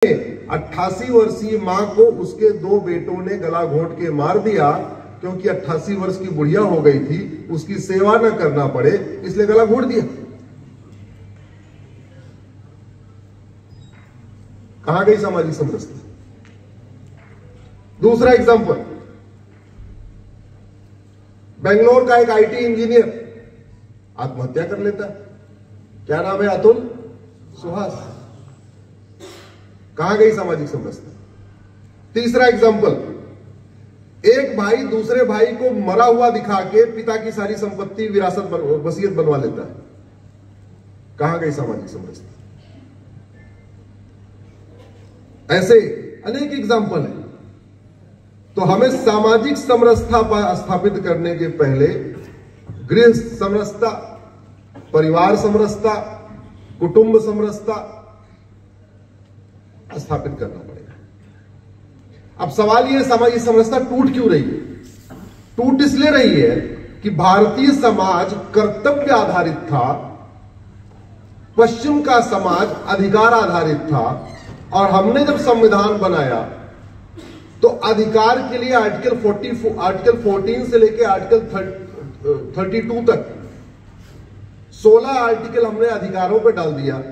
88 वर्षीय मां को उसके 2 बेटों ने गला घोंट के मार दिया, क्योंकि 88 वर्ष की बुढ़िया हो गई थी, उसकी सेवा न करना पड़े इसलिए गला घोंट दिया। कहां गई सामाजिक समरसता? दूसरा एग्जांपल, बेंगलोर का एक आईटी इंजीनियर आत्महत्या कर लेता है। क्या नाम है? अतुल सुहास। कहां गई सामाजिक समरसता? तीसरा एग्जांपल, एक भाई दूसरे भाई को मरा हुआ दिखा के पिता की सारी संपत्ति विरासत वसीयत बनवा लेता है। कहां गई सामाजिक समरसता? ऐसे अनेक एग्जांपल है। तो हमें सामाजिक समरसता स्थापित करने के पहले गृह समरसता, परिवार समरसता, कुटुंब समरसता स्थापित करना पड़ेगा। अब सवाल यह, सामाजिक समरसता टूट क्यों रही है? टूट इसलिए रही है कि भारतीय समाज कर्तव्य आधारित था, पश्चिम का समाज अधिकार आधारित था, और हमने जब संविधान बनाया तो अधिकार के लिए आर्टिकल 14 से लेकर आर्टिकल 32 तक 16 आर्टिकल हमने अधिकारों पे डाल दिया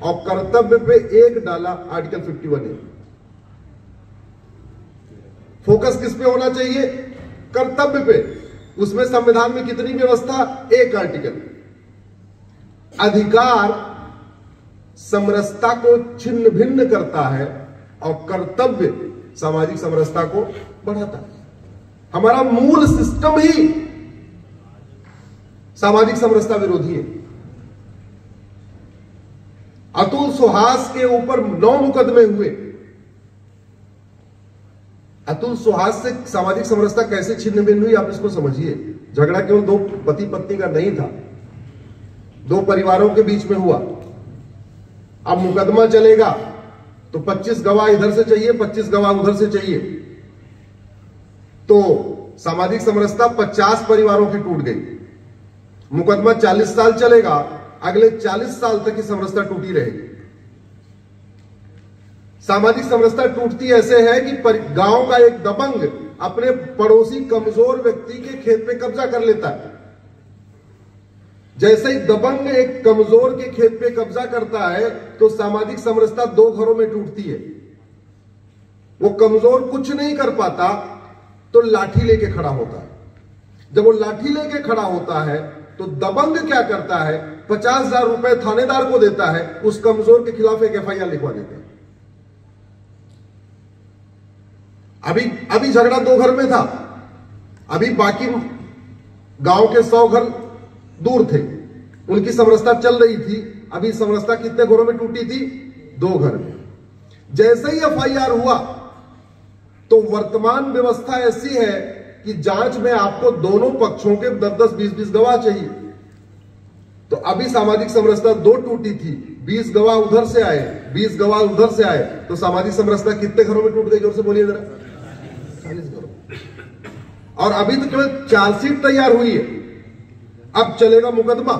और कर्तव्य पे एक डाला, आर्टिकल 51A। फोकस किस पे होना चाहिए? कर्तव्य पे। उसमें संविधान में कितनी व्यवस्था? एक आर्टिकल। अधिकार समरसता को छिन्न भिन्न करता है और कर्तव्य सामाजिक समरसता को बढ़ाता है। हमारा मूल सिस्टम ही सामाजिक समरसता विरोधी है। अतुल सुहास के ऊपर 9 मुकदमे हुए। अतुल सुहास से सामाजिक समरसता कैसे छिन्न भिन्न हुई, आप इसको समझिए। झगड़ा केवल 2 पति पत्नी का नहीं था, 2 परिवारों के बीच में हुआ। अब मुकदमा चलेगा तो 25 गवाह इधर से चाहिए, 25 गवाह उधर से चाहिए, तो सामाजिक समरसता 50 परिवारों की टूट गई। मुकदमा 40 साल चलेगा, अगले 40 साल तक की समरसता टूटी रहेगी। सामाजिक समरसता टूटती ऐसे है कि गांव का एक दबंग अपने पड़ोसी कमजोर व्यक्ति के खेत पे कब्जा कर लेता है। जैसे ही दबंग एक कमजोर के खेत पे कब्जा करता है तो सामाजिक समरसता 2 घरों में टूटती है। वो कमजोर कुछ नहीं कर पाता तो लाठी लेके खड़ा होता है। जब वो लाठी लेके खड़ा होता है तो दबंग क्या करता है? 50,000 रुपए थानेदार को देता है, उस कमजोर के खिलाफ एक FIR लिखवा देता है। अभी झगड़ा 2 घर में था, अभी बाकी गांव के 100 घर दूर थे, उनकी समरसता चल रही थी। अभी समरसता कितने घरों में टूटी थी? 2 घर में। जैसे ही FIR हुआ तो वर्तमान व्यवस्था ऐसी है कि जांच में आपको दोनों पक्षों के 10-10, 20-20 गवाह चाहिए। तो अभी सामाजिक समरसता 2 टूटी थी, 20 गवाह उधर से आए, 20 गवाह उधर से आए, तो सामाजिक समरसता कितने घरों में टूट गई? जोर से बोलिए जरा। 40 घरों। और अभी तो केवल चार्जशीट तैयार हुई है। अब चलेगा मुकदमा।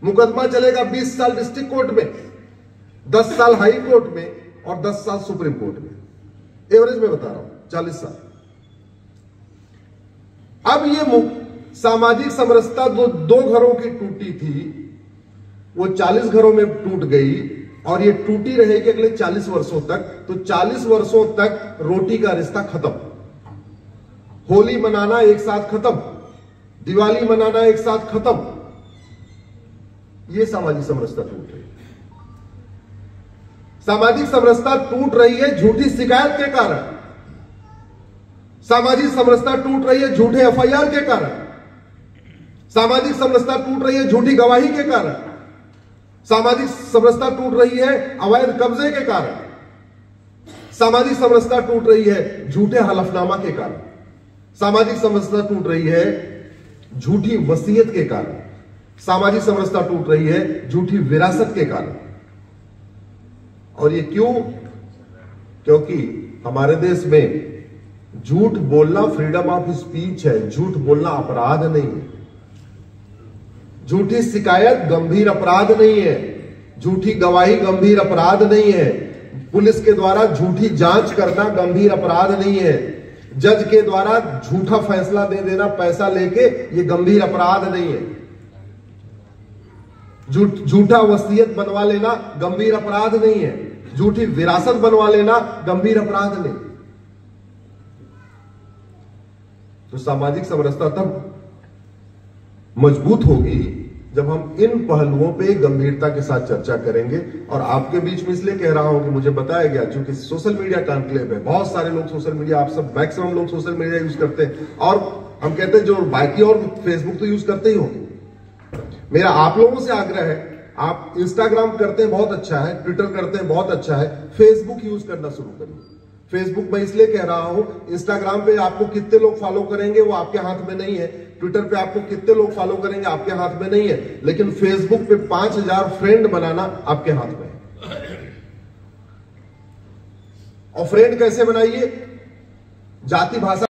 मुकदमा चलेगा 20 साल डिस्ट्रिक्ट कोर्ट में, 10 साल हाई कोर्ट में और 10 साल सुप्रीम कोर्ट में। एवरेज में बता रहा हूं, 40 साल। अब ये सामाजिक समरसता 2 घरों की टूटी थी, वो 40 घरों में टूट गई और ये टूटी रहेगी अगले 40 वर्षों तक। तो 40 वर्षों तक रोटी का रिश्ता खत्म। होली मनाना एक साथ खत्म, दिवाली मनाना एक साथ खत्म। यह सामाजिक समरसता टूट रही है। सामाजिक समरसता टूट रही है झूठी शिकायत के कारण। सामाजिक समरसता टूट रही है झूठे FIR के कारण। सामाजिक समरसता टूट रही है झूठी गवाही के कारण। सामाजिक समरसता टूट रही है अवैध कब्जे के कारण। सामाजिक समरसता टूट रही है झूठे हलफनामा के कारण। सामाजिक समरसता टूट रही है झूठी वसीयत के कारण। सामाजिक समरसता टूट रही है झूठी विरासत के कारण। और ये क्यों? क्योंकि हमारे देश में झूठ बोलना फ्रीडम ऑफ स्पीच है, झूठ बोलना अपराध नहीं है। झूठी शिकायत गंभीर अपराध नहीं है। झूठी गवाही गंभीर अपराध नहीं है। पुलिस के द्वारा झूठी जांच करना गंभीर अपराध नहीं है। जज के द्वारा झूठा फैसला दे देना पैसा लेके, ये गंभीर अपराध नहीं है। झूठा वसीयत बनवा लेना गंभीर अपराध नहीं है। झूठी विरासत बनवा लेना गंभीर अपराध नहीं। तो सामाजिक समरसता तब मजबूत होगी जब हम इन पहलुओं पे गंभीरता के साथ चर्चा करेंगे। और आपके बीच में इसलिए कह रहा हूं कि मुझे बताया गया, चूंकि सोशल मीडिया कॉन्क्लेव है, बहुत सारे लोग सोशल मीडिया, आप सब मैक्सिमम लोग सोशल मीडिया यूज करते हैं, और हम कहते हैं जो बाकी और फेसबुक तो यूज करते ही होंगे। मेरा आप लोगों से आग्रह है, आप इंस्टाग्राम करते हैं बहुत अच्छा है, ट्विटर करते हैं बहुत अच्छा है, फेसबुक यूज करना शुरू करिए। फेसबुक मैं इसलिए कह रहा हूं, इंस्टाग्राम पे आपको कितने लोग फॉलो करेंगे वो आपके हाथ में नहीं है, ट्विटर पे आपको कितने लोग फॉलो करेंगे आपके हाथ में नहीं है, लेकिन फेसबुक पे 5000 फ्रेंड बनाना आपके हाथ में है। और फ्रेंड कैसे बनाइए? जाति भाषा